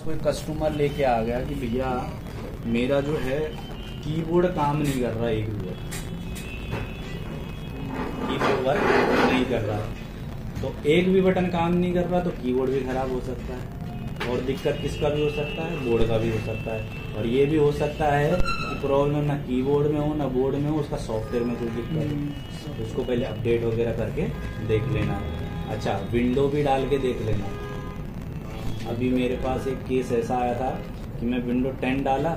कोई कस्टमर लेके आ गया कि भैया मेरा जो है कीबोर्ड काम नहीं कर रहा, एक भी कीबोर्ड वर्क नहीं कर रहा, तो एक भी बटन काम नहीं कर रहा तो कीबोर्ड भी खराब हो सकता है। और दिक्कत किसका भी हो सकता है, बोर्ड का भी हो सकता है। और ये भी हो सकता है कि प्रॉब्लम ना कीबोर्ड में हो ना बोर्ड में हो, उसका सॉफ्टवेयर में कोई दिक्कत हो, तो उसको पहले अपडेट वगैरह करके देख लेना। अच्छा, विंडो भी डाल के देख लेना। अभी मेरे पास एक केस ऐसा आया था कि मैं विंडो 10 डाला,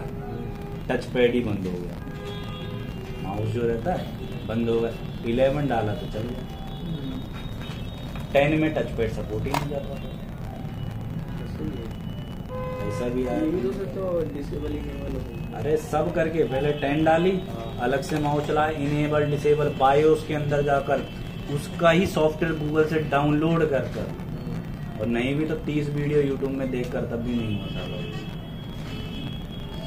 टच पैड ही बंद हो गया, माउस जो रहता है बंद हो गया। 11 डाला तो चल गया, 10 में टच पैड सपोर्ट ही नहीं कर रहा। ऐसा भी आया तो डिसेबल इनेबल। अरे सब करके पहले 10 डाली, अलग से माउस चलाया, इनेबल डिसेबल, बायोस के अंदर जाकर उसका ही सॉफ्टवेयर गूगल से डाउनलोड कर और नहीं भी तो 30 वीडियो यूट्यूब में देख कर तब भी नहीं होता।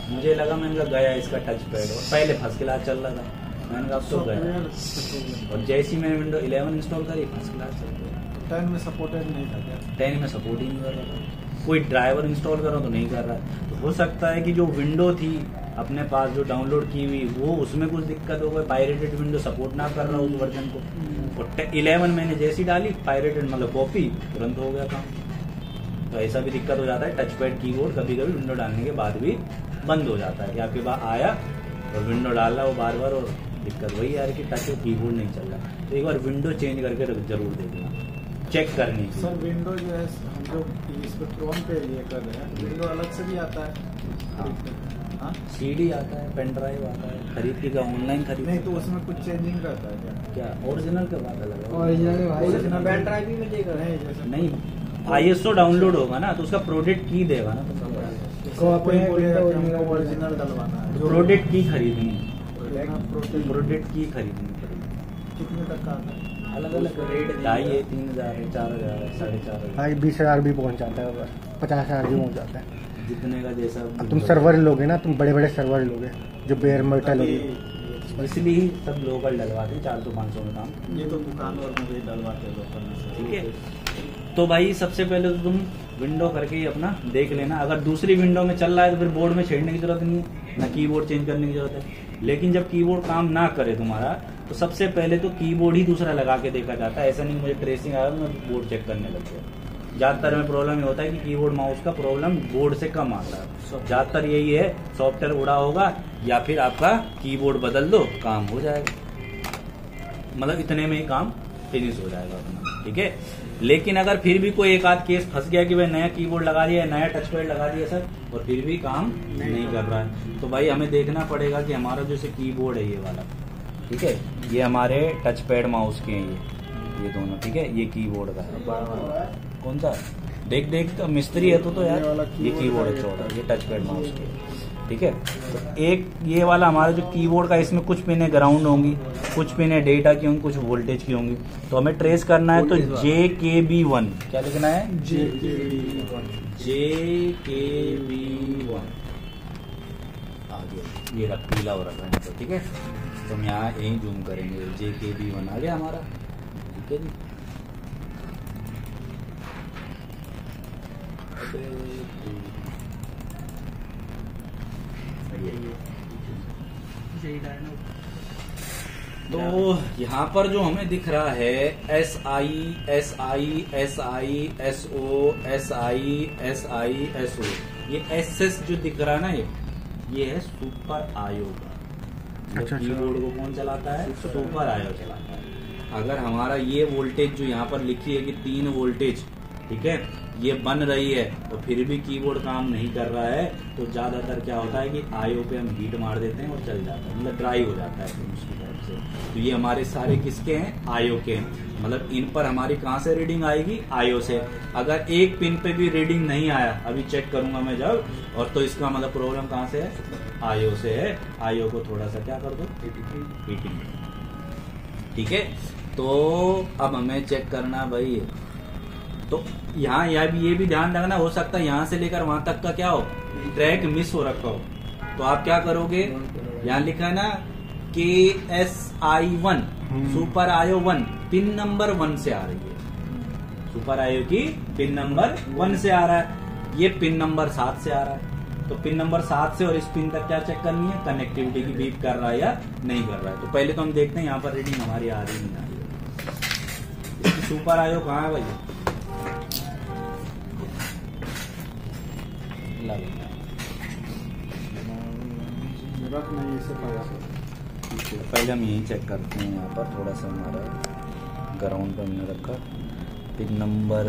मुझे लगा, मैंने कहा गया इसका टच पैड, और पहले फर्स्ट क्लास चल रहा था, मैंने कहा अब तो गया। और जैसे ही मैंने विंडो 11 इंस्टॉल करी फर्स्ट क्लास चल रहा। 10 में सपोर्टेड नहीं था, 10 में सपोर्ट ही नहीं कर रहा था। कोई ड्राइवर इंस्टॉल करो तो नहीं कर रहा है। तो हो सकता है कि जो विंडो थी अपने पास जो डाउनलोड की हुई वो उसमें कुछ दिक्कत हो गई, पायरेटेड विंडो सपोर्ट ना कर रहा उस वर्जन को। और 11 मैंने जैसी डाली पायरेटेड मतलब कॉपी, तुरंत हो गया काम। तो ऐसा भी दिक्कत हो जाता है। टच पैड कीबोर्ड कभी कभी विंडो डालने के बाद भी बंद हो जाता है कि आपके पास आया और विंडो डाल रहा वो बार बार, और दिक्कत वही आ रही कि टच कीबोर्ड नहीं चल रहा। तो एक बार विंडो चेंज करके जरूर देखना, चेक करनी की। सर विंडो जो है हम जो इस पर क्रोम पे ये कर रहे हैं, विंडो अलग से भी आता है। हाँ, CD आता है, पेन ड्राइव आता है, खरीद के क्या ऑनलाइन खरीद नहीं तो उसमें कुछ चेंजिंग रहता है क्या? ओरिजिनल के बाद अलग है। ओरिजिनल पेन ड्राइव भी मिलेगा नहीं, ISO डाउनलोड होगा ना तो उसका प्रोडक्ट की देगा ना तो ओरिजिनल डलवाना है। प्रोडक्ट की खरीदनी है, प्रोडक्ट की खरीदनी पड़ेगी। कितने तक का आता है? अलग अलग रेट 2,500, 3,000, 4,000, 4,500। भाई 20,000 भी पहुंच जाता है, 50,000 भी पहुंच जाता है जितने का जैसा। अब तुम सर्वर लोगे ना, तुम बड़े बड़े सर्वर लोगे जो बेयर मेटल होगी, इसलिए ही सब लोकल डलवाते हैं 400-500 में काम। ये तो दुकान और मुझे डलवाते हैं लोकल में। ठीक है, तो भाई सबसे पहले तो तुम विंडो करके ही अपना देख लेना। अगर दूसरी विंडो में चल रहा है तो फिर बोर्ड में छेड़ने की जरूरत नहीं है, ना कीबोर्ड चेंज करने की जरूरत है। लेकिन जब कीबोर्ड काम ना करे तुम्हारा तो सबसे पहले तो कीबोर्ड ही दूसरा लगा के देखा जाता है। ऐसा नहीं मुझे ट्रेसिंग आया मैं बोर्ड चेक करने लग गया। ज्यादातर में प्रॉब्लम ये होता है कि कीबोर्ड माउस का प्रॉब्लम बोर्ड से कम आता है। ज्यादातर यही है, सॉफ्टवेयर उड़ा होगा या फिर आपका कीबोर्ड बदल दो, काम हो जाएगा। मतलब इतने में ही काम फिनिश हो जाएगा अपना। ठीक है, लेकिन अगर फिर भी कोई एक आध केस फंस गया कि भाई नया कीबोर्ड लगा दिया, नया टच पैड लगा दिया सर, और फिर भी काम नहीं कर रहा है, तो भाई हमें देखना पड़ेगा कि हमारा जो कीबोर्ड है ये वाला, ठीक है, ये हमारे टच पैड माउस के हैं ये दोनों। ठीक है, ये कीबोर्ड का है। कौन सा देख देख मिस्त्री है तो यार ये कीबोर्ड है चौड़ा, ये टच पैड माउस के। ठीक है, तो एक ये वाला हमारा जो कीबोर्ड का, इसमें कुछ पिनें ग्राउंड होंगी, कुछ पिनें डेटा की होंगी, कुछ वोल्टेज की होंगी। तो हमें ट्रेस करना है तो JKB1 क्या लिखना है, JKB1 आगे ये रख पीला हो रखा है। तो ठीक है, तो हम यहाँ यही जूम करेंगे, JKB1 आ गया हमारा। ठीक है जी, तो यहाँ पर जो हमें दिख रहा है SI SI SI SO SI SI SO, ये SS जो दिख रहा है ना, ये है सुपर आयो का। अच्छा, कीबोर्ड को कौन चलाता है, सुपर आयो चलाता है। अगर हमारा ये वोल्टेज जो यहाँ पर लिखी है कि 3 वोल्टेज, ठीक है, ये बन रही है तो फिर भी कीबोर्ड काम नहीं कर रहा है, तो ज्यादातर क्या होता है कि आईओ पे हम हीट मार देते हैं और चल जाता है, मतलब ड्राई हो जाता है उसकी तरफ से। तो ये हमारे सारे किसके हैं, आईओ के हैं। मतलब इन पर हमारी कहाँ से रीडिंग आएगी, आईओ से। अगर एक पिन पे भी रीडिंग नहीं आया, अभी चेक करूंगा मैं जब, और तो इसका मतलब प्रॉब्लम कहाँ से है, आईओ से है। आईओ को थोड़ा सा क्या कर दो, हीटिंग। ठीक है, तो अब हमें चेक करना भाई, तो यहाँ ये भी ध्यान रखना, हो सकता है यहाँ से लेकर वहां तक का क्या हो, ट्रैक मिस हो रखा हो। तो आप क्या करोगे, यहाँ लिखा है ना KSI1 सुपर आयो 1 पिन नंबर 1 से आ रही है, सुपर आयो की पिन नंबर 1 से आ रहा है। ये पिन नंबर 7 से आ रहा है, तो पिन नंबर 7 से और इस पिन तक क्या चेक करनी है, कनेक्टिविटी की बीप कर रहा है या नहीं कर रहा है। तो पहले तो हम देखते हैं यहाँ पर रीडिंग हमारी आ रही नहीं आ रही है। इसकी सुपर आयो कहाँ है भैया, रख नहीं इसे पाया। पहले हम यही चेक करते हैं। यहाँ पर थोड़ा सा हमारा ग्राउंड पे हमने रखा पिन नंबर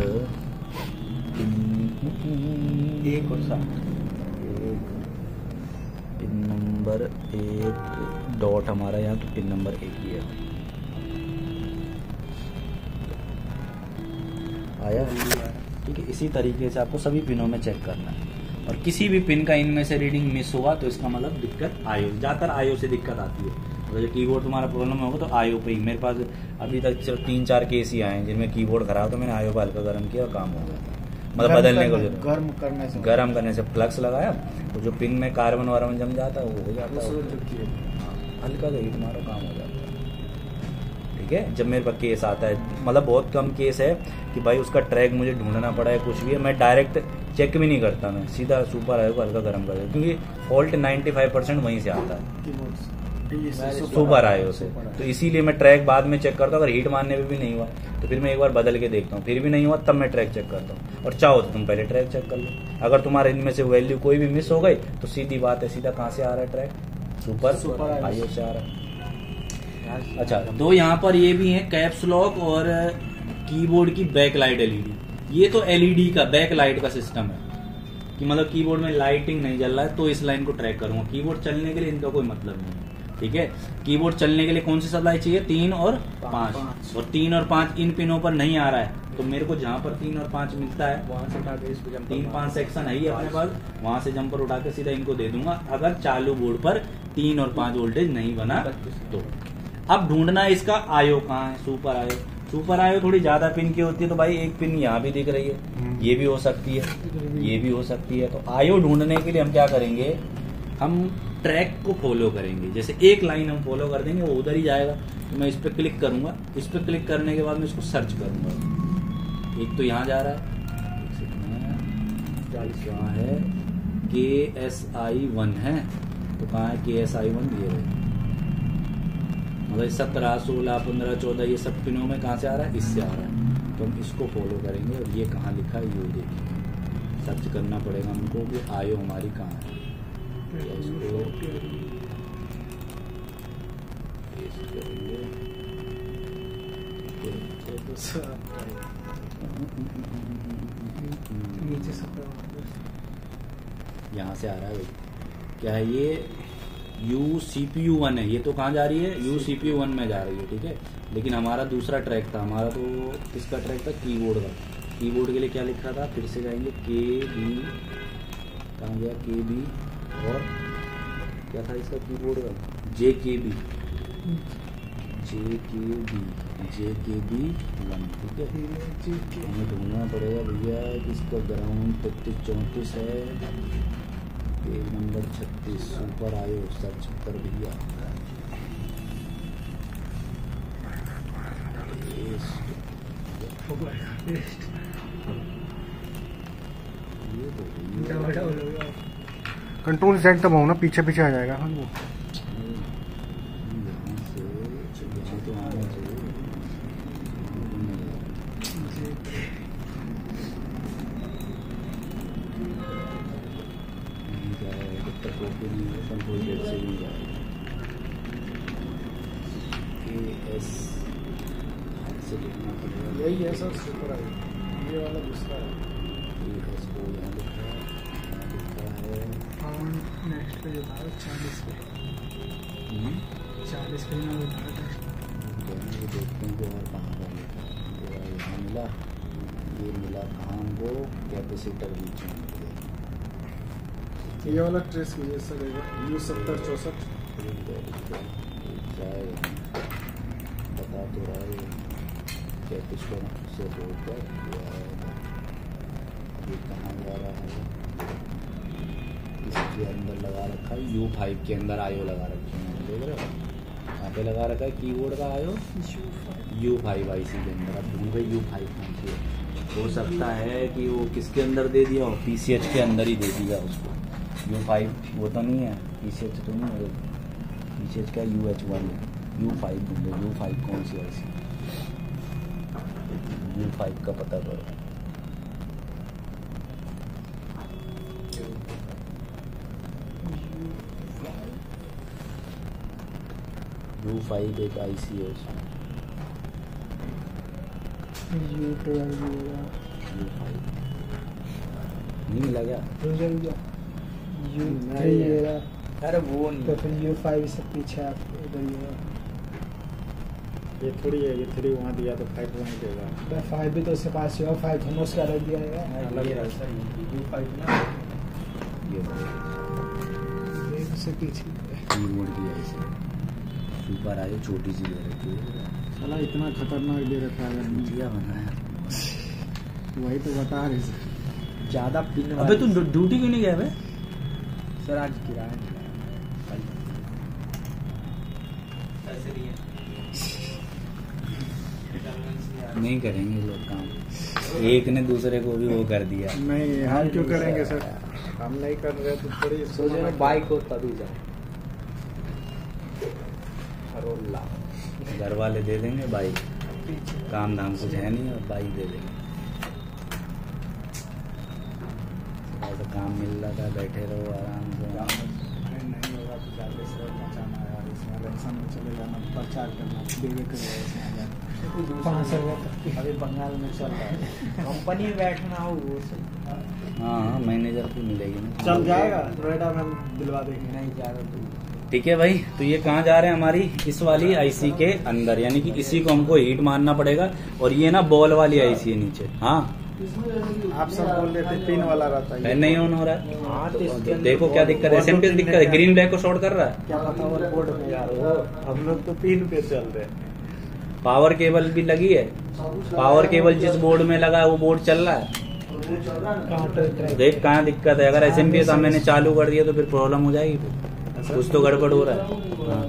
1 और 7, पिन नंबर 1 डॉट हमारा यहाँ तो पिन नंबर 1 ही है। आया, ठीक है। इसी तरीके से आपको सभी पिनों में चेक करना है, और किसी भी पिन का इनमें से रीडिंग मिस हुआ तो इसका मतलब दिक्कत आयो, ज्यादातर आयो से दिक्कत आती है। अगर कीबोर्ड तुम्हारा प्रॉब्लम होगा तो आयो पे ही। मेरे पास अभी तक 3-4 केस ही आए हैं जिनमें कीबोर्ड खराब, तो मैंने आयो पर हल्का गर्म किया और काम हो गया, मतलब बदलने को गर्म करने से फ्लक्स लगाया तो जो पिन में कार्बन वार्बन जम जाता है वो हो जाता है, हल्का सा हीट मारो काम हो जाता है, ठीक है। जब मेरे पास केस आता है, मतलब बहुत कम केस है कि भाई उसका ट्रैक मुझे ढूंढना पड़ा है कुछ भी है, मैं डायरेक्ट चेक भी नहीं करता, मैं सीधा सुपर आयो को हल्का गर्म कर देता, क्योंकि फॉल्ट 95% वहीं से आता है सुपर आयो से। तो इसीलिए मैं ट्रैक बाद में चेक करता हूँ। अगर हीट मारने पे भी नहीं हुआ तो फिर मैं एक बार बदल के देखता हूँ, फिर भी नहीं हुआ तब मैं ट्रैक चेक करता हूँ। और चाहो तो तुम पहले ट्रैक चेक कर लो, अगर तुम्हारे इनमें से वैल्यू कोई भी मिस हो गई तो सीधी बात है, सीधा कहाँ से आ रहा है ट्रैक, सुपर आयो से आ रहा है। अच्छा, तो यहाँ पर ये भी है कैप्स लॉक और कीबोर्ड की बैक लाइट एलईडी। ये तो एलईडी का बैक लाइट का सिस्टम है कि मतलब कीबोर्ड में लाइटिंग नहीं जल रहा है तो इस लाइन को ट्रैक करूंगा। कीबोर्ड चलने के लिए इनका कोई मतलब नहीं है, ठीक है। कीबोर्ड चलने के लिए कौन सी सप्लाई चाहिए, 3 और 5, और 3 और 5 इन पिनों पर नहीं आ रहा है तो मेरे को जहां पर 3 और 5 मिलता है वहां से उठा के इसको 3-5 सेक्शन है ही अपने पास, वहां से जंपर उठा के सीधा इनको दे दूंगा अगर चालू बोर्ड पर 3 और 5 वोल्टेज नहीं बना तो। अब ढूंढना है इसका आयो कहाँ है, सुपर आयो। सुपर आयो थोड़ी ज्यादा पिन की होती है, तो भाई एक पिन यहाँ भी दिख रही है, ये भी हो सकती है, ये भी हो सकती है। तो आयो ढूंढने के लिए हम क्या करेंगे, हम ट्रैक को फॉलो करेंगे। जैसे एक लाइन हम फॉलो कर देंगे वो उधर ही जाएगा, तो मैं इस पर क्लिक करूंगा, इस पर क्लिक करने के बाद मैं इसको सर्च करूंगा। एक तो यहाँ जा रहा है, कहाँ है, KSI1 है, तो कहाँ है KSI1, ये है। मतलब 17, 16, 15, 14 ये सब पिनों में कहाँ से आ रहा है, इससे आ रहा है। तो हम इसको फॉलो करेंगे और ये कहाँ लिखा है ये देखिए, सर्च करना पड़ेगा हमको कि आयो हमारी कहाँ है। यहाँ से आ रहा है भाई, क्या है ये, UCPU1 है। ये तो कहाँ जा रही है, UCPU1 में जा रही है, ठीक है। लेकिन हमारा दूसरा ट्रैक था, हमारा तो किसका ट्रैक था, कीबोर्ड का। कीबोर्ड के लिए क्या लिखा था, फिर से जाएंगे, KB, कहाँ गया KB, और क्या था इसका कीबोर्ड का, JKB, JKB1, ठीक है। हमें ढूंढना पड़ेगा भैया कि इसका ग्राउंड 33-34 है, पेज नंबर 36, सुपर आयो, सर्च कर भैया। कंट्रोल Z दबाओ ना, पीछे पीछे आ जाएगा। हाँ वो तो आना चाहिए, कंट्रोल Z से नहीं जाएगा। KS से लिखना पड़ेगा, यही है सर सुपर आयो, ये वाला दूसरा है। KS को यहाँ लिखा है, नेक्स्ट पे जो था 40 पे 40 पे ना ये देखते हैं कि और कहाँ पर लिखा है। यहाँ मिला, ये मिला कहाँ हमको, कैपेसिटर बीच में मिल गया। ये वाला ट्रेस कीजिए सर, U7064 बता तो रहा है कैपेसिटर से होकर ये कहाँ जा रहा है, इसके अंदर लगा रखा है, U5 के अंदर आयो लगा रखी है, देख रहे हो यहाँ पे लगा रखा है कीबोर्ड का आयो U5 IC के अंदर। अब ढूंढ रहे U5 कौन सी है, हो सकता है कि वो किसके अंदर दे दिया हो, PCH के अंदर ही दे दिया उसको। U5 वो तो नहीं है, PCH तो नहीं है, PCH का UH1 है, U5 ढूंढो, U5 कौन सी IC, U5 का पता करो। U5 एक IC है उसमें, U12 U5 नहीं मिला क्या? U3 अरे वो नहीं, तो फिर U5 से पीछे आप इधर ही है। ये थोड़ी है, ये 3 वहाँ दिया तो 5 वहीं देगा। 5 भी तो उसके पास ही हो, 5 हम उसका रख दिया है। ये ऐसा ही U5 ना, ये एक से पीछे कीबोर्ड की IC सुपर आयो, छोटी सी दे रखी है, साला इतना खतरनाक दे रखा है यार। क्या बनाया? वही तो बता रहे थे। ज्यादा पिन अबे तू ड्यूटी क्यों नहीं गया बे? सर आज किराया नहीं करेंगे लोग काम, एक ने दूसरे को भी वो कर दिया। नहीं, हम क्यों करेंगे सर? हम नहीं कर रहे तो थोड़ी सोचे ना बाइक हो तभी जाए। अरोला घर वाले दे देंगे बाइक, काम धाम कुछ है नहीं और बाइक दे देंगे। तो काम मिल रहा था, बैठे रहो आराम से। नहीं होगा तो जाके सर मचाना यार, इसमें इलेक्शन में चले जाना, प्रचार करना, देवे करेगा इसमें जाना। 500 रुपये अभी बंगाल में चल रहा है, कंपनी में बैठना हो वो सब हाँ मैनेजर को मिलेगी ना। चल जाएगा, नोएडा में हम दिलवा देंगे। नहीं जा रहा तू। ठीक है भाई, तो ये कहाँ जा रहे हैं? हमारी इस वाली IC के अंदर, यानी कि इसी को हमको हीट मारना पड़ेगा। और ये ना बॉल वाली IC है नीचे। हाँ आप सब बोल रहे थे पिन वाला रहता है, फैन नहीं ऑन हो रहा है। हाँ तो इसके अंदर देखो क्या दिक्कत है, SMP दिक्कत है, ग्रीन ब्लैक को शॉर्ट कर रहा है। क्या पता वो बोर्ड में यार, वो हम लोग तो पिन पे चल रहे हैं। पावर केबल भी लगी है, पावर केबल जिस बोर्ड में लगा है वो बोर्ड चल रहा है। देख कहाँ दिक्कत है, अगर SMP था मैंने चालू कर दिया तो फिर प्रॉब्लम हो जाएगी, फिर कुछ तो गड़बड़ हो रहा है। हाँ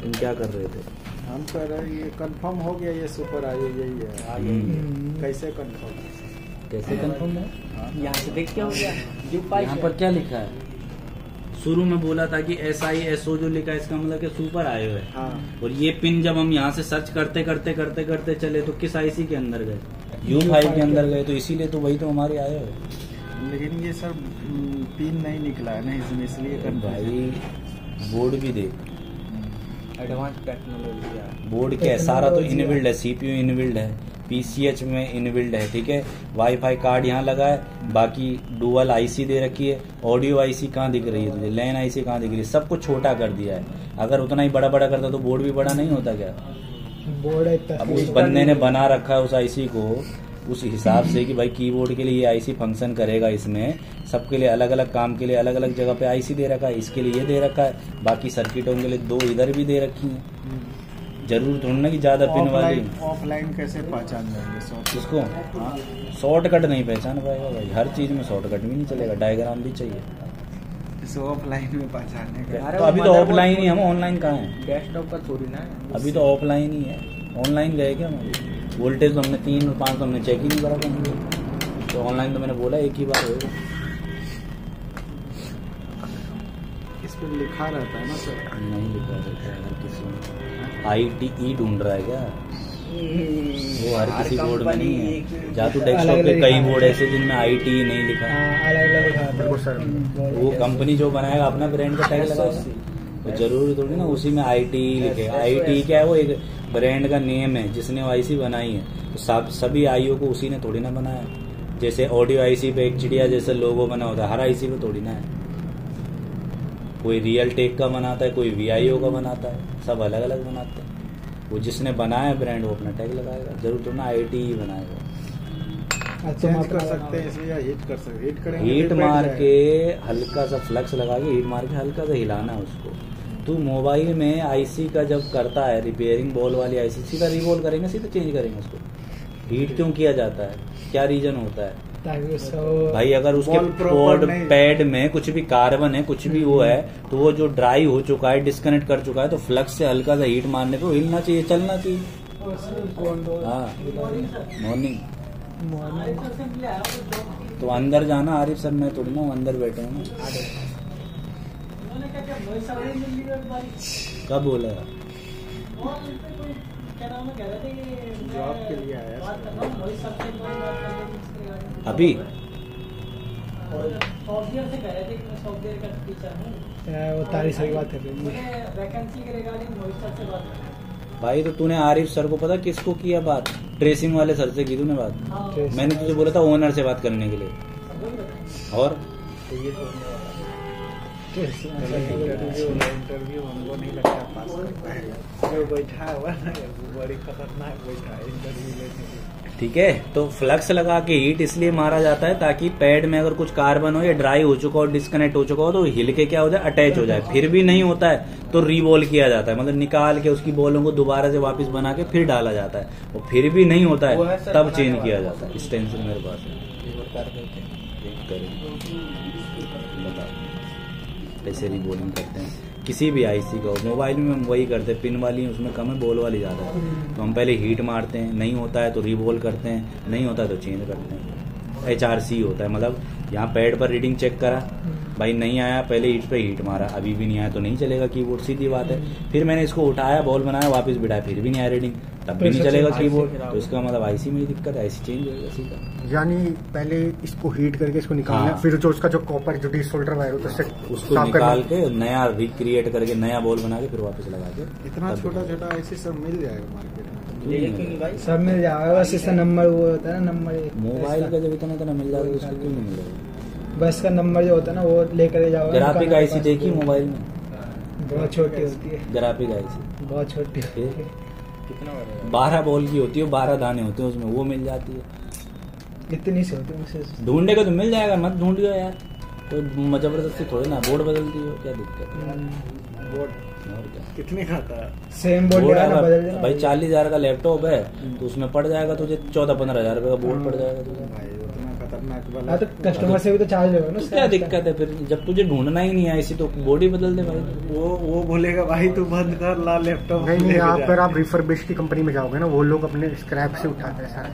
तुम क्या कर रहे थे? हम कह रहे हैं ये कंफर्म हो गया, ये सुपर आयो यही है। कैसे कंफर्म? कैसे कंफर्म है? यहाँ से देख क्या हो गया यहाँ पर क्या लिखा है? शुरू में बोला था कि SISO जो लिखा है इसका मतलब कि सुपर आयो है। हाँ। और ये पिन जब हम यहाँ से सर्च करते करते करते करते चले तो किस IC के अंदर गए? U5 के अंदर गए, तो इसीलिए तो वही तो हमारे आयो है। लेकिन ये सर पिन नहीं निकला है ना, इसमें इसलिए भाई बोर्ड भी देख, एडवांस टेक्नोलॉजी है। बोर्ड क्या है, सारा तो इनबिल्ड है, CPU इनबिल्ड है, PCH में इनबिल्ड है, ठीक है। वाईफाई कार्ड यहाँ लगा है, बाकी डुअल IC दे रखी है। ऑडियो IC कहाँ दिख रही है तुझे? लैन IC कहाँ दिख रही है? सब कुछ छोटा कर दिया है। अगर उतना ही बड़ा बड़ा करता तो बोर्ड भी बड़ा नहीं होता क्या? बोर्ड है अब उस बंदे ने बना रखा है उस IC को उस हिसाब से कि भाई कीबोर्ड के लिए ये IC फंक्शन करेगा, इसमें सबके लिए अलग अलग काम के लिए अलग अलग जगह पे IC दे रखा है, इसके लिए ये दे रखा है, बाकी सर्किटों के लिए 2 इधर भी दे रखी हैं। जरूर थोड़ा ना कि ज्यादा पिन वाली। ऑफलाइन कैसे पहचान जाएंगे उसको? शॉर्टकट नहीं पहचान पाएगा भाई, हर चीज में शॉर्टकट भी नहीं चलेगा, डायग्राम भी चाहिए। इसे ऑफलाइन में पहचानने का। तो अभी तो ऑफलाइन ही, हम ऑनलाइन कहाँ हैं? डेस्कटॉप पर थोड़ी ना है। अभी तो ऑफलाइन ही है। ऑनलाइन गए क्या हम? वोल्टेज तो हमने 3 और 5 तो हमने चेक ही नहीं करा था, तो ऑनलाइन तो मैंने बोला एक ही बार होगा। इस पर लिखा रहता है ना सर? नहीं लिखा रहता है हर किसी में। ITE ढूंढ रहा है क्या? वो हर किसी बोर्ड में नहीं है। जा तू डेस्कटॉप पे कई बोर्ड ऐसे जिनमें ITE नहीं लिखा है। अलग वो कंपनी जो बनाएगा अपना ब्रांड का टैग लगाएगा, तो जरूरी थोड़ी ना उसी में ITE लिखेगा। ITE क्या है? वो एक ब्रांड का नेम है जिसने वो IC बनाई है, तो सभी IO को उसी ने थोड़ी ना बनाया। जैसे ऑडियो IC पे एक चिड़िया जैसे लोगो बना होता है, हर IC पे थोड़ी ना है। कोई रियल टेक का बनाता है, कोई VIO का बनाता है, सब अलग अलग बनाते हैं। वो जिसने बनाया ब्रांड वो अपना टैग लगाएगा, जरूर तो ना ITE बनाएगा। चेंज कर सकते हैं इसमें या हीट कर सकते हैं? हीट करेंगे, हीट फिर बैठ मार जाएगा। के हल्का सा फ्लक्स लगा के हीट मार के हल्का सा हिलाना है उसको। तू मोबाइल में IC का जब करता है रिपेयरिंग, बॉल वाली IC सीधा रिवॉल्व करेंगे, सीधा चेंज करेंगे उसको। हीट क्यों किया जाता है? क्या रीजन होता है ताकि भाई? अगर उसके बॉल प्रॉपर पोर्ट नहीं- पैड में कुछ भी कार्बन है, कुछ भी वो है, तो वो जो ड्राई हो चुका है, डिस्कनेक्ट कर चुका है, तो फ्लक्स से हल्का सा हीट मारने पे हिलना चाहिए, चलना चाहिए। हाँ मॉर्निंग तो अंदर जाना आरिफ सर, मैं थोड़ी ना हूँ, अंदर बैठे हूँ ना। कब बोला? जॉब के लिए आया अभी सॉफ्टवेयर से कह रहे थे कि मैं सॉफ्टवेयर का टीचर हूँ। वो तारीख से बात कर रही वैकेंसी के रिगार्डिंग मोहित सर से बात कर रहे भाई, तो तूने आरिफ सर को पता किसको किया बात? ट्रेसिंग वाले सर से की तूने बात? हाँ। मैंने तुझे बोला था ओनर से बात करने के लिए। और इंटरव्यू हमको नहीं लगता पास कर पाएगा। जो बैठा हुआ ना बड़ी खतरनाक बैठा है इंटरव्यू लेने के लिए। ठीक है, तो फ्लक्स लगा के हीट इसलिए मारा जाता है ताकि पैड में अगर कुछ कार्बन हो या ड्राई हो चुका हो, डिस्कनेक्ट हो चुका हो, तो हिल के क्या हो जाए, अटैच हो जाए। फिर भी नहीं होता है तो रीबॉल किया जाता है, मतलब निकाल के उसकी बॉलों को दोबारा से वापस बना के फिर डाला जाता है। और फिर भी नहीं होता है तब चेंज किया जाता है। एक्सटेंशन मेरे पास है, ऐसे रीबॉलिंग करते हैं किसी भी आईसी का। मोबाइल में हम वही करते हैं, पिन वाली उसमें कम है, बॉल वाली ज़्यादा है। तो हम पहले हीट मारते हैं, नहीं होता है तो रीबॉल करते हैं, नहीं होता है तो चेंज करते हैं। HRC होता है, मतलब यहाँ पैड पर रीडिंग चेक करा, भाई नहीं आया, पहले हीट पे हीट मारा, अभी भी नहीं आया तो नहीं चलेगा कीबोर्ड, सीधी बात है। फिर मैंने इसको उठाया, बॉल बनाया, वापस बिठाया, फिर भी नहीं आया रीडिंग, तब भी नहीं चलेगा कीबोर्ड। तो इसका मतलब आईसी में ही दिक्कत है, आईसी चेंज होगा सीधा। यानी पहले इसको हीट करके इसको निकालना, हाँ। फिर जो उसका जो कॉपर जो डिसोल्डर वायर होता है उसको निकाल के नया रिक्रिएट करके नया बॉल बना के फिर वापस लगा के। इतना छोटा छोटा ऐसे सब मिल जाएगा मार्केट में। लेकिन भाई सब मिल जाएगा, बस इसका नंबर वो होता है ना, नंबर मोबाइल का जब इतना इतना मिल जाएगा तो उसको क्यों नहीं मिलेगा? बस का नंबर जो होता है ना वो लेकर जाओगे। ग्राफिक आईसी देखी मोबाइल में? बहुत छोटी होती है, ग्राफिक आईसी बहुत छोटी होती है। कितना बड़ा 12 बॉल की होती है, 12 दाने होते हैं उसमें, वो मिल जाती है। इतनी सी होती है मुझसे। ढूंढेगा तो मिल जाएगा, मत ढूंढियो यार, तो जबरदस्ती थोड़ी ना बोर्ड बदलती हो, क्या दिक्कत है? बोर्ड और क्या कितने खाता है? सेम बोर्ड बोर्ड ना बदल अगर देना भाई 40,000 का लैपटॉप है तो उसमें पड़ जाएगा तुझे 14-15 हजार रुपए का बोर्ड पड़ जाएगा तुझे। भाई उतना खतरनाक वाला हाँ, तो कस्टमर से भी तो चार्ज होगा ना तो उसका। क्या दिक्कत है फिर? जब तुझे ढूंढना ही नहीं है इसी तो बॉडी बदल दे भाई। वो बोलेगा भाई तू बंद कर, ला लैपटॉप। नहीं, अगर आप रिफर्बिश की कंपनी में जाओगे ना, वो लोग अपने स्क्रैप से उठाते हैं सारा,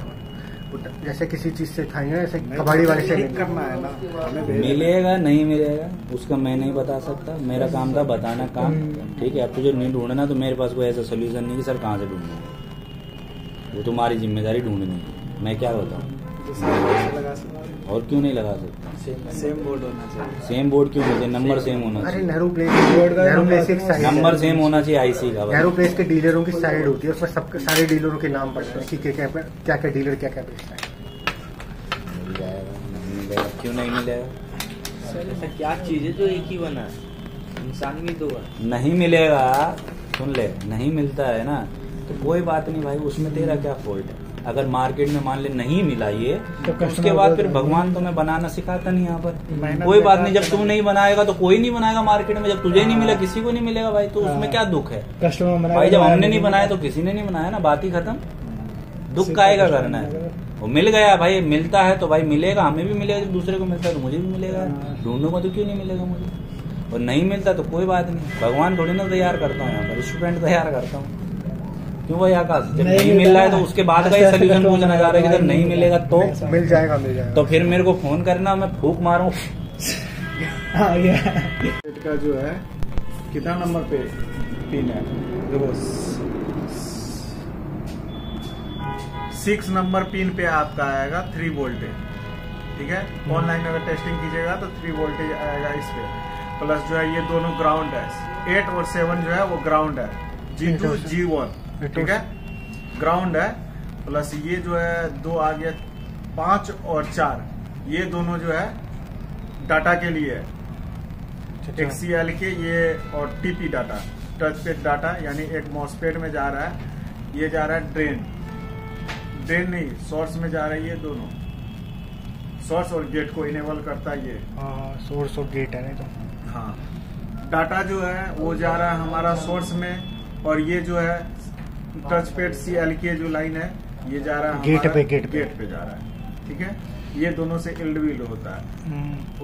जैसे किसी चीज से खाएंगे, जैसे कबाड़ी वाले से ठीक करना है ना, हमें भेजना है। मिलेगा नहीं मिलेगा उसका मैं नहीं बता सकता, मेरा काम था बताना काम। ठीक है, अब तुझे नहीं ढूंढना तो मेरे पास कोई ऐसा सोल्यूशन नहीं कि सर कहाँ से ढूंढना, वो तुम्हारी जिम्मेदारी ढूंढनी, मैं क्या बताऊँ। जो सारे लगा सकते और क्यों नहीं लगा सकता? सेम बोर्ड होना चाहिए। सेम बोर्ड क्यों नहीं? नंबर सेम होना अरे चाहिए, नेहरू प्लेस एक साइड नंबर सेम होना चाहिए आईसी का। नेहरू प्लेस के डीलरों की साइड होती है, उसमें सबके सारे डीलरों के नाम पड़ते हैं कि क्या क्या डीलर क्या क्या बेचता है। मिल जाएगा, नहीं मिलेगा, क्यों नहीं मिलेगा? सर ऐसा क्या चीज है जो एक ही बना है, इंसान भी दो है। नहीं मिलेगा, सुन ले, नहीं मिलता है ना तो कोई बात नहीं भाई, उसमें तेरा क्या फॉल्ट है? अगर मार्केट में मान ले नहीं मिला ये तो तो उसके बाद फिर भगवान तुम्हें बनाना सिखाता नहीं यहाँ पर। कोई बात नहीं, जब तू नहीं बनाएगा तो कोई नहीं बनाएगा मार्केट में, जब तुझे नहीं मिला किसी को नहीं मिलेगा भाई, तो उसमें क्या दुख है कस्टमर भाई? जब हमने नहीं बनाया तो किसी ने नहीं बनाया ना, बात ही खत्म। दुख काहेगा करना है? वो मिल गया भाई, मिलता है तो भाई मिलेगा, हमें भी मिलेगा, जब दूसरे को मिलता है तो मुझे भी मिलेगा, ढूंढूंगा तो क्यों नहीं मिलेगा मुझे? और नहीं मिलता तो कोई बात नहीं, भगवान थोड़ी ना तैयार करता हूँ यहाँ पर, स्टूडेंट तैयार करता हूँ। क्यों भाई आकाश, जब नहीं मिल रहा है तो उसके बाद का ही सोल्यूशन पूछना चाह रहा है कि जब नहीं मिलेगा तो मिल जाएगा तो फिर मेरे को फोन करना, मैं फूक मारूं। सेट का जो है कितना नंबर पे पिन है? देखो 6 नंबर पिन पे आपका आएगा 3 वोल्टेज। ठीक है, ऑनलाइन अगर टेस्टिंग कीजिएगा तो 3 वोल्टेज आएगा इस पे। प्लस जो है ये दोनों ग्राउंड है, 8 और 7 जो है वो ग्राउंड है, G2 G1 ठीक है ग्राउंड है। प्लस ये जो है 2 आ गया, 5 और 4 ये दोनों जो है डाटा के लिए है, XCL के ये और TP data, touch paid data, यानी एक मॉसपेट में जा रहा है, ये जा रहा है ड्रेन नहीं सोर्स में जा रहा है, ये दोनों सोर्स और गेट को इनेबल करता है ये। सोर्स और गेट है नहीं तो। हाँ, डाटा जो है वो जा रहा है हमारा सोर्स में, और ये जो है टच पेड CLK जो लाइन है ये जा रहा है गेट हमारा पे जा रहा है। ठीक है, ये दोनों से इल्ड होता है।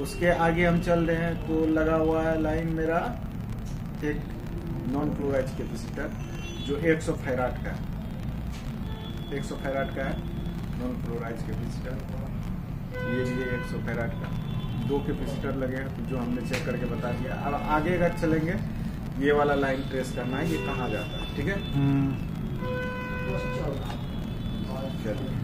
उसके आगे हम चल रहे हैं तो लगा हुआ है लाइन मेरा एक नॉन क्लोराइड कैपेसिटर जो 100 फैराड का है, 100 फैराड का है। Non polarised capacitor. ये भी 100 फैराड का 2 कैपेसिटर लगे हैं, तो जो हमने चेक करके बता दिया। अब आगे अगर चलेंगे, ये वाला लाइन ट्रेस करना है, ये कहाँ जाता है, ठीक है। चलिए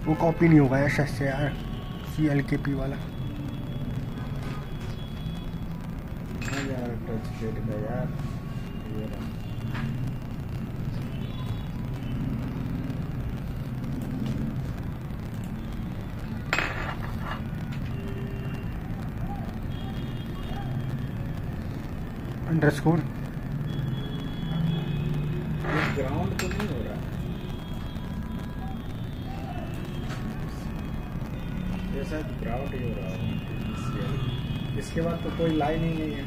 वो कॉपी नहीं होगा यार शायद से यार, CLKP वाला। यार टच पेड का यार, ये रहा। अंडरस्कोर ग्राउंड तो नहीं हो रहा, ये शायद ग्राउंड ही हो रहा है। इसके बाद तो कोई लाइन ही नहीं है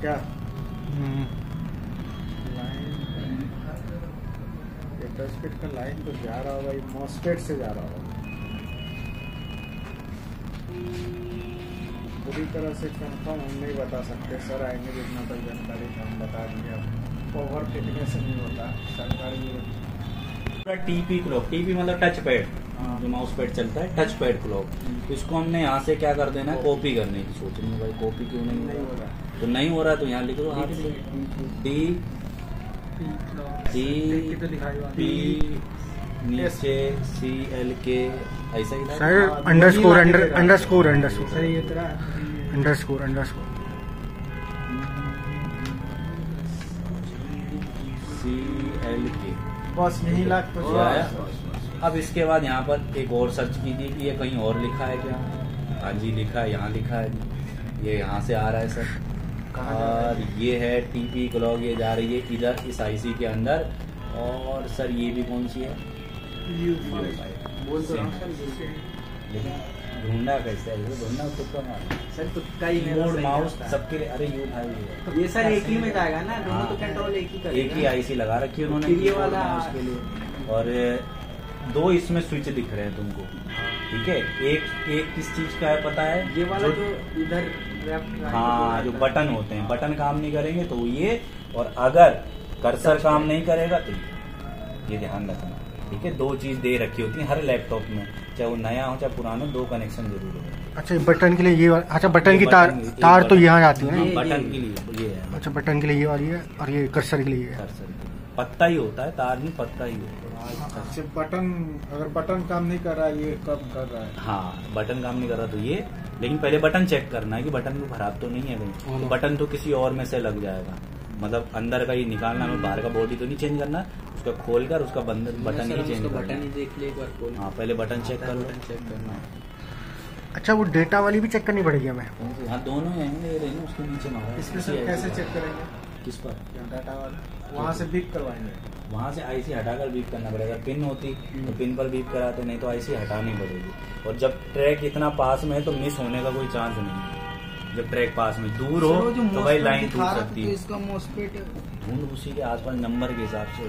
क्या? लाइन ये टचपेड का लाइन तो जा रहा होगा, ये मॉसफेट से जा रहा होगा। पूरी तरह से कंफर्म हम नहीं बता सकते, सर आएंगे जितना तक जानकारी हम बता देंगे। ओवर फिटनेस नहीं होता सरकारी। पूरा टीपी क्लॉक, टीपी मतलब टच पैड, जो माउस पैड चलता है, टच पैड क्लॉक। तो इसको हमने यहाँ से क्या कर देना है, कॉपी करने की सोच रही है भाई, कॉपी क्यों नहीं हो रहा? तो नहीं हो रहा तो यहाँ लिख दो हाथ से DP नीचे CLK ऐसा ही था sir. Underscore underscore underscore CLK बस यही लाख तो आया। अब इसके बाद यहाँ पर एक और सर्च कीजिए कि ये कहीं और लिखा है क्या। हाँ जी लिखा है, यहाँ लिखा है, ये यहाँ से आ रहा है सर। और ये है टीपी क्लॉक, ये जा रही है इधर इस IC के अंदर। और सर ये भी कौन सी है, बोल तो रहा हूँ लेकिन ढूंढना कैसे है, ढूंढना तुक्का मारना सर, तुक्का ही मेरा कीबोर्ड सही माउस रहता है। सबके लिए। अरे यू भाई ये सर एक ही में जाएगा ना, दोनों तो कंट्रोल एक ही करेगा। एक ही IC लगा रखी है उन्होंने फिर ये कीबोर्ड वाला- माउस के लिए। और 2 इसमें स्विच दिख रहे हैं तुमको, ठीक है। एक किस चीज का है पता है, ये वाला जो इधर लेफ्ट हाँ जो बटन होते हैं, बटन काम नहीं करेंगे तो ये, और अगर कर्सर काम नहीं करेगा तो ये ध्यान रखना, ठीक है। 2 चीज दे रखी होती है हर लैपटॉप में, चाहे वो नया हो चाहे पुराना, 2 कनेक्शन जरूर हो। अच्छा बटन के लिए ये अच्छा बटन की बटन की- तार तो बटन- यहाँ जाती है ना। बटन के लिए ये है, अच्छा बटन के लिए ये वाली है, और ये कर्सर के लिए ये है। कर्सर के लिए पत्ता ही होता है, तार नहीं पत्ता ही होता है। अच्छा बटन, अगर बटन काम नहीं कर रहा है, ये कब कर रहा है? हाँ बटन काम नहीं कर रहा तो ये, लेकिन पहले बटन चेक करना है कि बटन को खराब तो नहीं है कहीं। तो बटन तो किसी और में से लग जाएगा, मतलब अंदर का ही निकालना, हमें बाहर का बॉडी तो नहीं चेंज करना, उसका खोल कर उसका बटन ही चेंज करना। बटन ही देख ले एक बार खोल। हाँ पहले बटन चेक कर लो। चेक करना। अच्छा वो डेटा वाली भी चेक करनी पड़ेगी हमें। हाँ दोनों हैं, ये रही ना उसके नीचे मारा। इसमें से कैसे चेक करेंगे? किस पर? डाटा वाला वहाँ से बीप करवाएंगे। वहाँ से IC हटाकर बीप करना पड़ेगा। पिन होती तो पिन पर बीप कराते, नहीं तो IC हटानी पड़ेगी। और जब ट्रैक इतना पास में है तो मिस होने का कोई चांस नहीं है। जब ट्रैक पास में दूर हो तो भाई लाइन टूट सकती है। इसका मॉसफेट ढूंढ उसी के आसपास नंबर के हिसाब से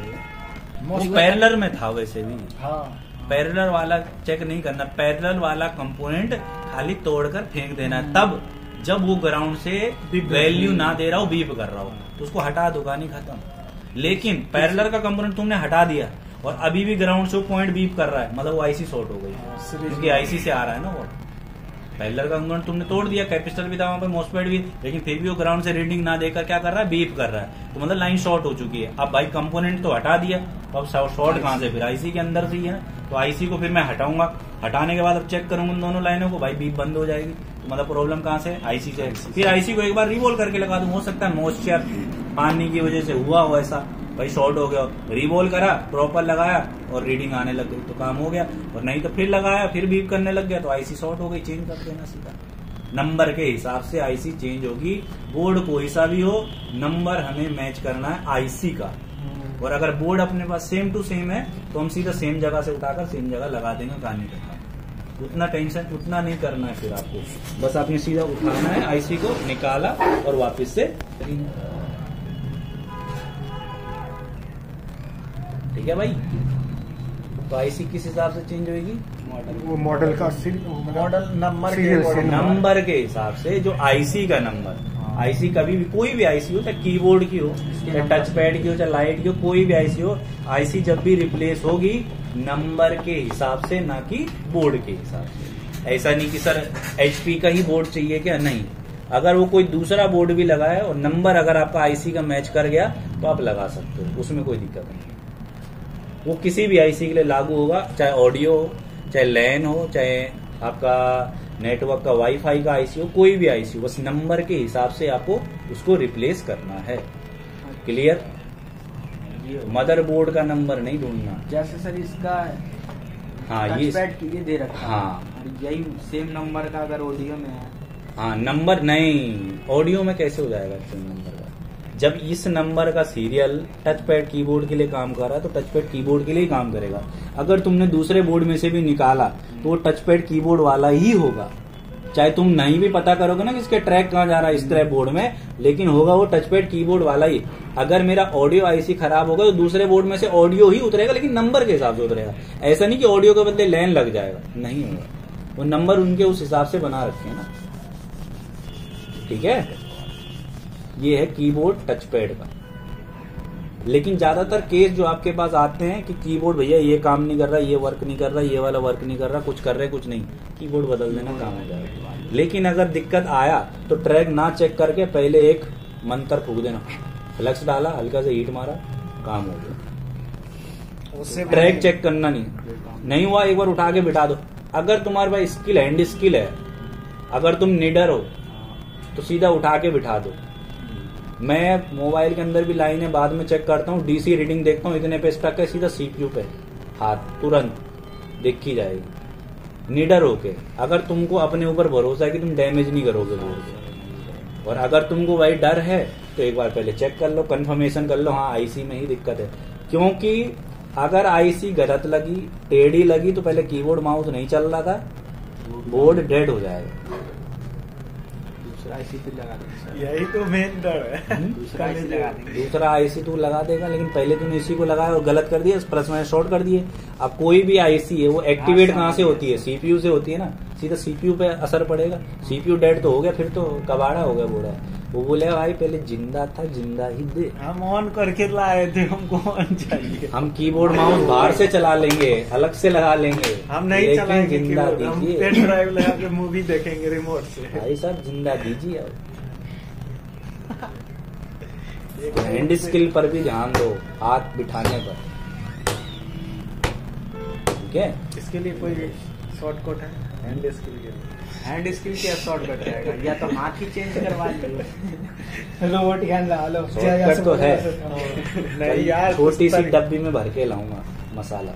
वो पैरेलल में था वैसे भी। हाँ पैरेलल वाला चेक नहीं करना, पैरेलल वाला कंपोनेंट खाली तोड़कर फेंक देना है। तब जब वो ग्राउंड से वैल्यू ना दे रहा हो, बीप कर रहा हो, तो उसको हटा दो, कहानी खत्म। लेकिन पैरेलल का कंपोनेंट तुमने हटा दिया और अभी भी ग्राउंड से पॉइंट बीप कर रहा है, मतलब वो IC शॉर्ट हो गई, क्योंकि IC से आ रहा है ना वो। पैरेलल का कंपोनेंट तुमने तोड़ दिया, कैपेसिटर भी था वहां पर, मॉसफेट भी, लेकिन फिर भी वो ग्राउंड से रीडिंग ना देकर क्या कर रहा है, बीप कर रहा है, तो मतलब लाइन शॉर्ट हो चुकी है। अब भाई कंपोनेंट तो हटा दिया, तो अब शॉर्ट कहां से, फिर IC के अंदर से ही है, तो IC को फिर मैं हटाऊंगा। हटाने के बाद अब चेक करूंगा उन दोनों लाइनों को, भाई बीप बंद हो जाएगी। तो मतलब प्रॉब्लम कहां से, IC से। फिर IC को एक बार रिवॉल्व करके लगा दूं, हो सकता है मॉइस्चर पानी की वजह से हुआ हो ऐसा, भाई शॉर्ट हो गया, रिवॉल्व करा, प्रॉपर लगाया और रीडिंग आने लग गई तो काम हो गया। और नहीं तो फिर लगाया, फिर बीप करने लग गया तो IC शॉर्ट हो गई, चेंज कर देना सीधा। नंबर के हिसाब से IC चेंज होगी, बोर्ड कोई सा भी हो, नंबर हमें मैच करना है IC का। और अगर बोर्ड अपने पास सेम टू सेम है तो हम सीधा सेम जगह से उठाकर सेम जगह लगा देंगे, कहानी का। उतना टेंशन उतना नहीं करना है फिर आपको, बस आपने सीधा उठाना है आईसी को, निकाला और वापस से, ठीक है भाई। तो आईसी किस हिसाब से चेंज होगी? वो मॉडल का मॉडल नंबर के नंबर के हिसाब से, जो आईसी का नंबर, आईसी कभी भी कोई भी आईसी हो, चाहे कीबोर्ड की हो, चाहे टच पैड की हो, चाहे लाइट की हो, कोई भी आईसी हो, आईसी जब भी रिप्लेस होगी नंबर के हिसाब से, ना कि बोर्ड के हिसाब से। ऐसा नहीं कि सर एचपी का ही बोर्ड चाहिए क्या, नहीं। अगर वो कोई दूसरा बोर्ड भी लगाए और नंबर अगर आपका आईसी का मैच कर गया तो आप लगा सकते हो, उसमें कोई दिक्कत नहीं। वो किसी भी आईसी के लिए लागू होगा, चाहे ऑडियो हो, चाहे लैन हो, चाहे आपका नेटवर्क का वाईफाई का आईसी हो, कोई भी आईसी हो, बस नंबर के हिसाब से आपको उसको रिप्लेस करना है। क्लियर? मदरबोर्ड का नंबर नहीं ढूंढना। जैसे सर इसका हाँ टच ये पैड के लिए दे रखा है, हाँ और यही सेम नंबर का अगर ऑडियो में है, हाँ नंबर नहीं, ऑडियो में कैसे हो जाएगा सेम नंबर का? जब इस नंबर का सीरियल टच पैड कीबोर्ड के लिए काम कर रहा है तो टच पैड कीबोर्ड के लिए ही काम करेगा। अगर तुमने दूसरे बोर्ड में से भी निकाला तो वो टच पैड कीबोर्ड वाला ही होगा, चाहे तुम नहीं भी पता करोगे ना कि इसके ट्रैक कहाँ जा रहा है इस तरह बोर्ड में, लेकिन होगा वो टच पैड कीबोर्ड वाला ही। अगर मेरा ऑडियो आईसी खराब होगा तो दूसरे बोर्ड में से ऑडियो ही उतरेगा, लेकिन नंबर के हिसाब से उतरेगा। ऐसा नहीं कि ऑडियो के बदले लैन लग जाएगा, नहीं होगा। वो नंबर उनके उस हिसाब से बना रखे हैं ना, ठीक है। ये है कीबोर्ड टच पैड का। लेकिन ज्यादातर केस जो आपके पास आते हैं कि कीबोर्ड भैया ये काम नहीं कर रहा, ये वर्क नहीं कर रहा, ये वाला वर्क नहीं कर रहा, कुछ कर रहे कुछ नहीं, कीबोर्ड बदल देना काम हो जाएगा। लेकिन अगर दिक्कत आया तो ट्रैक ना चेक करके पहले एक मंत्र फूक देना, फ्लक्स डाला, हल्का से हीट मारा, काम हो गया। उससे ट्रैक चेक करना नहीं हुआ, एक बार उठा के बिठा दो। अगर तुम्हारे पास स्किल हैंड स्किल है, अगर तुम निडर हो तो सीधा उठा के बिठा दो। मैं मोबाइल के अंदर भी लाइनें बाद में चेक करता हूँ, डीसी रीडिंग देखता हूँ, इतने पे स्टक है, सीधा सीपीयू पे हाथ तुरंत देखी जाएगी। निडर होके, अगर तुमको अपने ऊपर भरोसा है कि तुम डैमेज नहीं करोगे बोर्ड को, और अगर तुमको भाई डर है तो एक बार पहले चेक कर लो, कंफर्मेशन कर लो, हाँ आईसी में ही दिक्कत है। क्योंकि अगर आईसी गलत लगी, टेढ़ी लगी, तो पहले कीबोर्ड माउस नहीं चल रहा था, बोर्ड डेड हो जाएगा। दूसरा आईसी पे लगा देंगे, यही तो मेन डर है। दूसरा आईसी लगा देंगे। दूसरा आईसी तू लगा देगा, लेकिन पहले तूने इसी को लगाया और गलत कर दिया, प्लस माइनस शॉर्ट कर दिए। अब कोई भी आईसी है वो एक्टिवेट कहाँ से होती है? सीपीयू से होती है ना, सीधा सीपीयू पे असर पड़ेगा। सीपीयू डेड तो हो गया, फिर तो कबाड़ा हो गया बोला। वो बोले भाई पहले जिंदा था, जिंदा ही दे। हम ऑन करके लाए थे, हमको ऑन चाहिए। हम कीबोर्ड माउस बाहर से चला लेंगे, अलग से लगा लेंगे, हम नहीं लेकिन चलाएंगे जिंदा कीबोर्ड, हम दीजिए पेन ड्राइव लगा के मूवी देखेंगे रिमोट से। भाई साहब, जिंदा दीजिए। अब हैंड स्किल पर भी ध्यान दो, हाथ बिठाने पर, ठीक है। इसके लिए कोई शॉर्टकट है हैंड स्किल के लिए? हैंड स्किल क्या शॉर्टकट रहेगा, या तो हाथ ही चेंज करवा लीजिए। रोबोट हैंड लगा लो, शॉर्टकट तो है। नहीं यार, छोटी सी डब्बी में भर के लाऊंगा मसाला,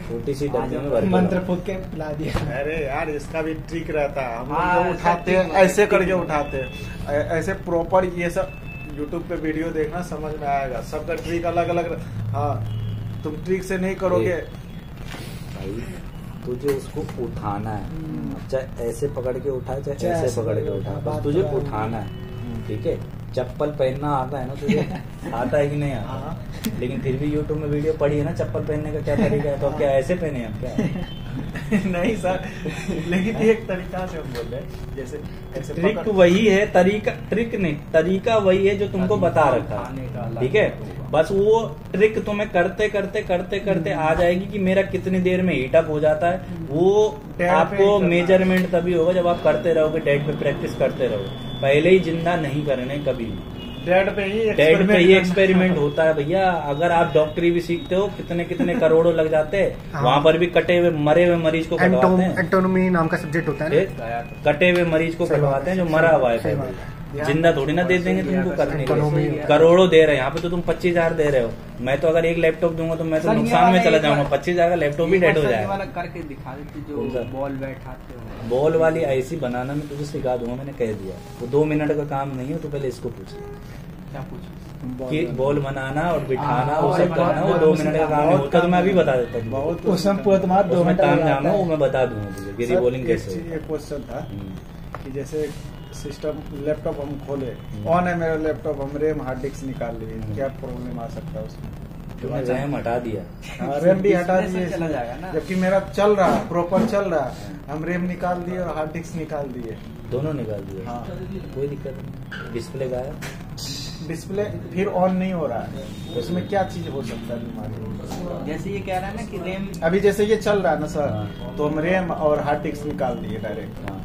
छोटी सी डब्बी में भर के मंत्र लाऊंगा। फूक के पिला दिया। अरे यार इसका भी ट्रिक रहता है। हम हाँ, लोग जो उठाते हैं ऐसा ऐसे ठीक करके है। उठाते हैं, ऐसे प्रॉपर। ये सब यूट्यूब पे वीडियो देखना, समझ में आएगा। सबका ट्रिक अलग अलग। हाँ, तुम ट्रिक से नहीं करोगे। भाई तुझे उसको उठाना है, चाहे ऐसे पकड़ के उठा, चाहे ऐसे पकड़ के उठा, बस तुझे उठाना है, ठीक है। चप्पल पहनना आता है ना तुझे? आता है कि नहीं आता? हाँ। लेकिन फिर भी यूट्यूब में वीडियो पड़ी है ना चप्पल पहनने का क्या तरीका है, तो अब क्या ऐसे पहने हम क्या? नहीं सर, लेकिन एक तरीका से हम बोल रहे हैं, जैसे ऐसे ट्रिक पकड़- वही है, तरीका ट्रिक नहीं, तरीका वही है जो तुमको बता रखा उठाने का है, अलग ठीक है। होगा। बस वो ट्रिक तुम्हें करते करते करते करते आ जाएगी कि मेरा कितनी देर में हीटअप हो जाता है। वो डेड पे आपको ही करना है। मेजरमेंट तभी होगा जब आप करते रहोगे, डेड पे प्रैक्टिस करते रहोगे। पहले ही जिंदा नहीं करने कभी भी। डेड पे ही डेड पे experiment ही करना। एक्सपेरिमेंट होता है भैया। अगर आप डॉक्टरी भी सीखते हो, कितने कितने करोड़ों लग जाते हैं, हाँ। वहां पर भी कटे हुए मरे हुए मरीज को कटवाते हैं। एंटोनोमी नाम का सब्जेक्ट होता है ना। एक कटे हुए मरीज को सही बात कटवाते हैं जो है, मरा हुआ है सही पहले। बात जिंदा थोड़ी ना दे देंगे तुमको करने के एंटोनोमी लिए। होता है। करोड़ों दे रहे हैं, यहाँ पे तो तुम 25,000 दे रहे हो। मैं तो अगर एक लैपटॉप दूंगा तो मैं तो सर, ये नुकसान में वाला चला एक जाऊंगा। बार- 25,000 का लैपटॉप भी डेड हो ये जाएगा। वाला करके दिखा देते कौन सा? जो बॉल बैठाते हो। बॉल वाली आईसी बनाना मैं तुझे सिखा दूंगा, मैंने कह दिया। वो 2 मिनट का काम नहीं है, तो पहले इसको पूछ। क्या पूछो? कि बॉल बनाना और बिठाना वो सब करना, वो 2 मिनट का काम नहीं होता, तो मैं अभी बता देता हूँ। बहुत उसमें पूरा तुम्हारा 2 उसमें मिनट ताम लग जाम है, जाता वो है। मैं बता दूंगा तुझे कि रिबॉलिंग कैसे होता है। एक क्वेश्चन था हम्म। कि जैसे सिस्टम लैपटॉप हम खोले, ऑन है मेरा लैपटॉप, हम रैम हार्ड डिस्क निकाल लिए, क्या प्रॉब्लम आ सकता है उसमें? तुमने रैम हटा दिया, रैम भी हटा डिस्प्ले से दिए, चला जाएगा ना। जबकि मेरा चल रहा है, प्रॉपर चल रहा है, हम रैम निकाल दिए और हार्ड डिस्क निकाल दिए। दोनों निकाल दिए, हाँ, कोई दिक्कत नहीं। डिस्प्ले गायब, डिस्प्ले फिर ऑन नहीं हो रहा है, उसमें क्या चीज हो सकता है तुम्हारी? जैसे ये कह रहा है ना कि रैम अभी जैसे ये चल रहा है ना सर, हाँ। तो हम रैम और हार्ड डिस्क निकाल दिए डायरेक्ट, हाँ।